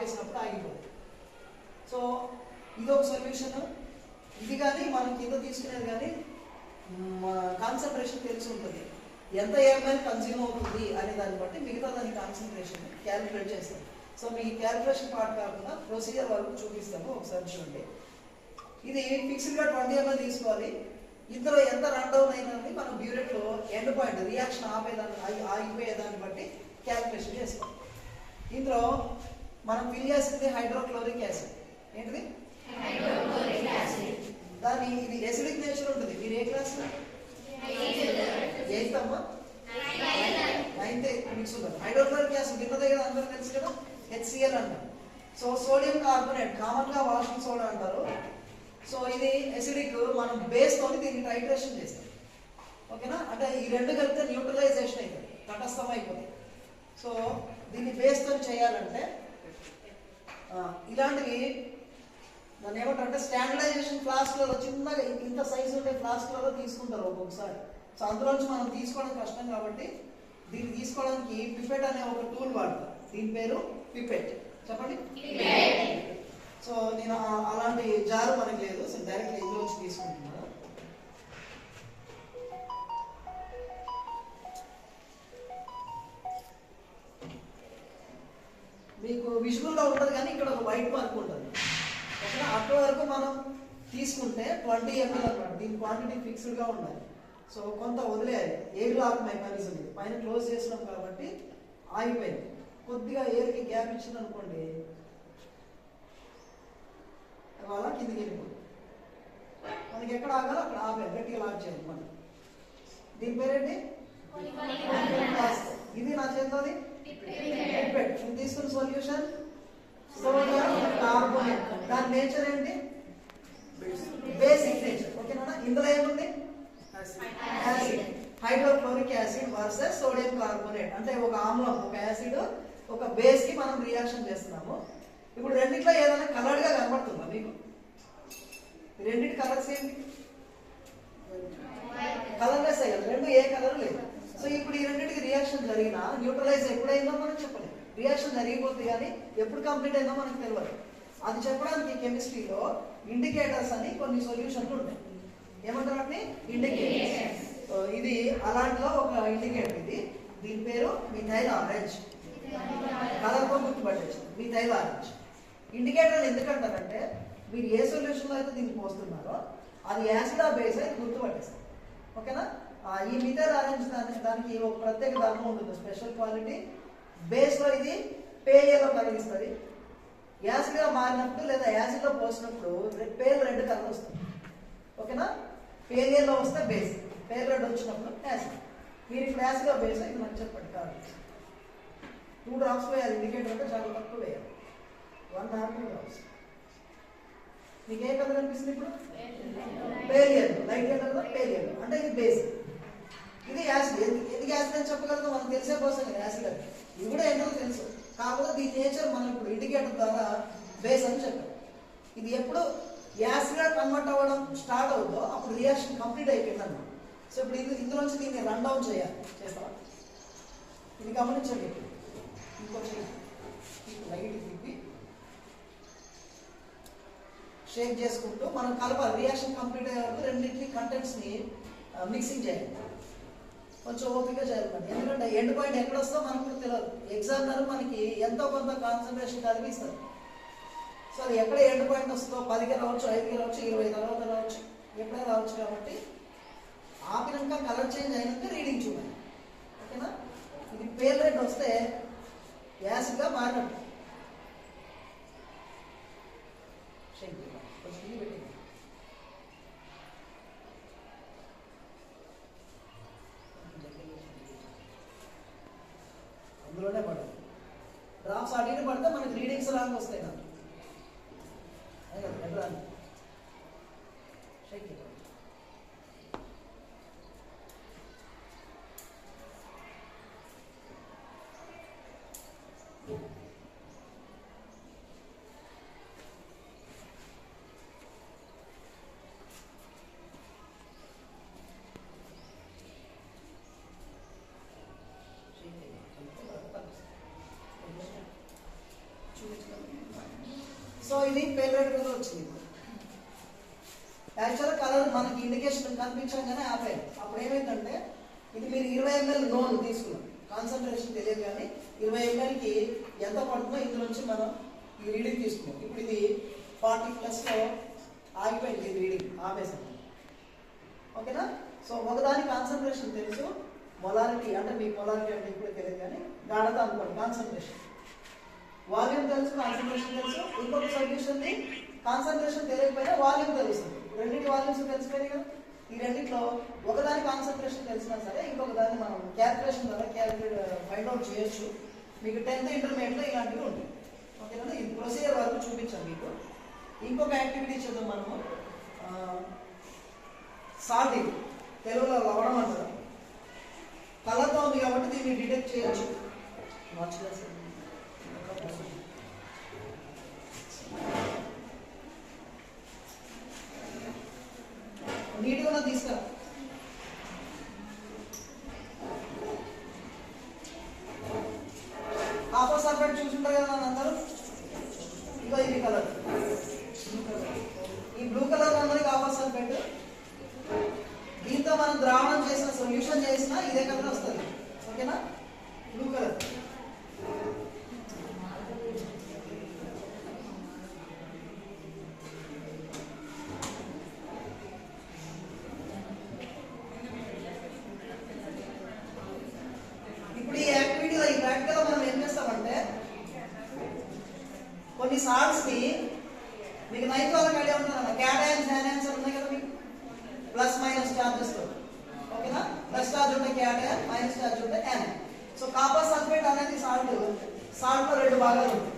ఆపేసినప్పుడు ఆగిపోతుంది. సో ఇది ఒక సొల్యూషన్. ఇది కానీ మనం కింద తీసుకునేది కానీ కాన్సన్ట్రేషన్ తెలిసి ఉంటుంది, ఎంత ఎంఎల్ కన్జ్యూమ్ అవుతుంది అనే దాన్ని బట్టి మిగతా దాని కాన్సన్ట్రేషన్ క్యాలిక్యులేట్ చేస్తాం. సో మీ క్యాలిక్యులేషన్ పార్ట్ కాకుండా ప్రొసీజర్ వరకు చూపిస్తాము, ఒకసారి చూడండి. ఇది ఫిక్స్డ్గా 20 ml తీసుకోవాలి. ఇందులో ఎంత రన్ డౌన్ అయినది మనం బ్యూరెట్లో ఎండ్ పాయింట్ రియాక్షన్ ఆగిపోయేదాన్ని బట్టి క్యాలిక్యులేషన్ చేస్తాం. ఇందులో మనం ఫిల్ చేసింది హైడ్రోక్లోరిక్ యాసిడ్. ఏంటిది? దాని ఇది ఎసిడిక్ నేచర్ ఉంటుంది. మీరు ఏ క్లాస్? 8th అమ్మా, 9th మిక్స్ ఉంటుంది. హైడ్రోక్లోరిక్ యాసిడ్ విన్నదే కదా, అందరూ తెలుసు కదా, HCl అంటారు. సో సోడియం కార్బోనేట్ కామన్ గా వాషింగ్ సోడా అంటారు. సో ఇది ఎసిడిక్, మనం బేస్ తోని దీన్ని టైట్రేషన్ చేస్తాం. ఓకేనా? అంటే ఈ రెండు కలిపితే న్యూట్రలైజేషన్ అవుతుంది, తటస్థం అయిపోతుంది. సో దీన్ని బేస్ తో చేయాలంటే ఇలాంటివి దాన్ని ఏమంటారంటే స్టాండర్డైజేషన్ ఫ్లాస్క్లలో చిన్నగా ఇంత సైజు ఉండే ఫ్లాస్క్లలో తీసుకుంటారు ఒక్కొక్కసారి. సో అందులోంచి మనం తీసుకోవడం కష్టం కాబట్టి దీన్ని తీసుకోవడానికి పిపెట్ అనే ఒక టూల్ వాడతారు. దీని పేరు పిపెట్. చెప్పండి. సో నేను అలాంటి జారు మనకి లేదు, సో డైరెక్ట్ ఇందులోంచి తీసుకుంటున్నాను. మీకు విజువల్గా ఉంటుంది కానీ ఇక్కడ ఒక వైట్ మార్క్ ఉంటుంది. ఓకేనా? అక్కడ వరకు మనం తీసుకుంటే 20 ml అన్నమాట. దీని క్వాంటిటీ ఫిక్స్డ్గా ఉండాలి. సో కొంత వదిలేయాలి. ఎయిర్ లాక్ మెకానిజం ఇది, పైన క్లోజ్ చేసినాం కాబట్టి ఆగిపోయింది. కొద్దిగా ఎయిర్కి గ్యాప్ ఇచ్చింది అనుకోండి, అలా కిందికి వెళ్ళిపోతుంది. మనకి ఎక్కడ ఆగాలో అక్కడ ఆపేయాలి, గట్టిగా లాక్ చేయాలి మనం. దీని పేరేంటి? ఇది నా చేతిలోది పిపెట్. తీసుకున్న సొల్యూషన్ సోడియం కార్బోనేట్. దాని నేచర్ ఏంటి? Basic nature. ఓకేనా? ఇందులో ఏముంది? Acid. Hydrochloric acid versus sodium carbonate. అంటే ఒక ఆమ్లం, ఒక యాసిడ్, ఒక బేస్ కి మనం రియాక్షన్ చేస్తున్నాము. ఇప్పుడు రెండిట్లో ఏదైనా కలర్డ్ గా కనబడుతుందా మీకు? రెండింటి కలర్స్ ఏంటి? కలర్లెస్ అయ్యాలి, రెండు ఏ కలర్ లేదు. సో ఇప్పుడు ఈ రెండింటికి రియాక్షన్ జరిగినా న్యూట్రలైజ్ ఎప్పుడైందో మనం చెప్పలేదు. రియాక్షన్ జరిగిపోతుంది కానీ ఎప్పుడు కంప్లీట్ అయిందో మనకు తెలియదు. అది చెప్పడానికి కెమిస్ట్రీలో ఇండికేటర్స్ అని కొన్ని సొల్యూషన్లు ఉంటాయి. ఏమంటారు వాటిని? ఇండికేటర్స్. ఇది అలాంటిలో ఒక ఇండికేటర్. ఇది దీని పేరు మిథైల్ ఆరెంజ్. కలర్తో గుర్తుపట్టచ్చు, మిథైల్ ఆరెంజ్. ఇండికేటర్ ఎందుకంటారంటే మీరు ఏ సొల్యూషన్లో అయితే దీన్ని పోస్తున్నారో అది యాసిడ్ ఆ బేస్ అయితే గుర్తుపట్టేస్తారు. ఓకేనా? ఈ మిథైల్ ఆరెంజ్ దానికి ఒక ప్రత్యేక ధర్మం ఉంటుంది, స్పెషల్ క్వాలిటీ. బేస్లో ఇది పేలియలో కలిగిస్తుంది. యాసిడ్గా మారినప్పుడు లేదా యాసిడ్లో పోసినప్పుడు పేల్ రెడ్ కలర్ వస్తుంది. ఓకేనా? పేలియలో వస్తే బేస్, పేల్ రెడ్ వచ్చినప్పుడు యాసిడ్. మీరు ఇప్పుడు యాసిడ్గా బేస్ ఇది నాకు చెప్పండి. కాదు 2 drops వేయాలి. ఇండికేటర్ అంటే చాలా తక్కువ వేయాలి, 1 or 2 drops. మీకు ఏ కలర్ అనిపిస్తుంది ఇప్పుడు? పేలియల్, లైట్ కలర్ పేలియల్ అంటే ఇది బేస్, ఇది యాసిడ్. ఎందుకు యాసిడ్ అని చెప్పగలదు? మనకు తెలిసే కోసం యాసిడ్ అని. ఇది కూడా ఏంటో తెలుసు, కాకపోతే దీని నేచర్ మనం ఇప్పుడు ఇండికేటర్ ద్వారా బేస్ అని చెప్పాం. ఇది ఎప్పుడు యాసిడ్గా కన్వర్ట్ అవ్వడం స్టార్ట్ అవుతుందో అప్పుడు రియాక్షన్ కంప్లీట్ అయిపోయింది అన్నమాట. సో ఇప్పుడు ఇందులోంచి దీన్ని రన్ డౌన్ చేస్తాం. ఇది గమనించండి. ఇంకొంచెం లైట్ తిప్పి షేక్ చేసుకుంటూ మనం కలపాలి. రియాక్షన్ కంప్లీట్ అయ్యే వరకు రెండింటిని కంటెంట్స్ని మిక్సింగ్ చేయాలి. కొంచెం ఓపిక చేయాలి, ఎందుకంటే ఎండ్ పాయింట్ ఎక్కడ వస్తుందో మనకు కూడా తెలియదు. ఎగ్జామినర్ మనకి ఎంతో కొంత కాన్సన్ట్రేషన్ కలిగిస్తారు. సో అది ఎక్కడ ఎండ్ పాయింట్ వస్తుందో 10కి రావచ్చు, 5కి రావచ్చు, 20 తర్వాత రావచ్చు, ఎప్పుడైనా రావచ్చు. కాబట్టి ఆపినాక కలర్ చేంజ్ అయినాక రీడింగ్ చూడాలి. ఓకేనా? ఇది పేల్ రెడ్ వస్తే యాసిడ్గా మారినట్టు. అందులోనే పడదు. డ్రాప్స్ అడిగిన పడితే మనకి రీడింగ్స్ రాంగ్ వస్తాయి నాకు. చూపించుకోండి. సో ఇది పేల్ రెడ్ కలర్ వచ్చింది. యాక్చువల్ కలర్ మనకి ఇండికేషన్ కనిపించగానే ఆపాయి. అప్పుడు ఏమైందంటే ఇది మీరు 20 ml నోన్ తీసుకున్నాం, కాన్సన్ట్రేషన్ తెలియదు కానీ 20 mlకి ఎంత పడుతుందో ఇందులో నుంచి మనం ఈ రీడింగ్ తీసుకున్నాం. ఇప్పుడు ఇది 40+లో ఆగిపోయింది, ఇది రీడింగ్ ఆపేసాం. ఓకేనా? సో ఒకదాని కాన్సన్ట్రేషన్ తెలుసు, మొలారిటీ అంటే మీ మొలారిటీ అంటే ఇప్పుడు తెలియదు కానీ గాఢత అనుకోండి కాన్సన్ట్రేషన్. వాల్యూమ్ తెలుసు, కాన్సన్ట్రేషన్ తెలుసు. ఇంకొక సొల్యూషన్ని కాన్సన్ట్రేషన్ తెలియకపోయినా వాల్యూమ్ తెలుస్తుంది. రెండింటి వాల్యూమ్స్ తెలిసిపోయినాయి కదా. ఈ రెండింటిలో ఒకదాని కాన్సన్ట్రేషన్ తెలిసినా సరే ఇంకొక దాన్ని మనం క్యాల్కులేషన్ ద్వారా ఫైండ్ అవుట్ చేయొచ్చు. మీకు 10th ఇంటర్మీడియట్లో ఇలాంటివి ఉంటాయి. ఓకేనా? ఈ ప్రొసీజర్ వరకు చూపించాం మీకు. ఇంకొక యాక్టివిటీ చేద్దాం మనము. సాల్టింగ్, తెలుగులో లవడం అంటారు. కలర్తో ఉంది కాబట్టి దీన్ని డిటెక్ట్ చేయొచ్చు. నీట్గా తీసుకురా. కాపర్ సల్ఫేట్ చూసుంటారు కదా అందరూ. ఇదో ఇది కలర్, ఈ బ్లూ కలర్ అన్నది కాపర్ సల్ఫేట్. దీంతో మనం ద్రావణం చేసిన సొల్యూషన్ చేసినా ఇదే కలర్ వస్తుంది. ఓకేనా? Blue colour. ఇప్పుడు ఈ యాక్టివిటీలో ఈ ప్రాక్టికల్ మనం ఏం చేస్తామంటే కొన్ని సాల్ట్స్ ని మీకు నైట్ వాళ్ళకి ఐడియా ఉంటుందన్న క్యాటయాన్స్ యానయాన్స్ ఉన్నాయి కదా మీకు, ప్లస్ మైనస్ చార్జెస్ తో. ఓకేనా? ప్లస్ చార్జ్ ఉంటే క్యాటయాన్, మైనస్ చార్జ్ ఉంటే యానయాన్. సో కాపర్ సల్ఫేట్ అనేది సాల్ట్ లో 2 భాగాలు ఉంటాయి.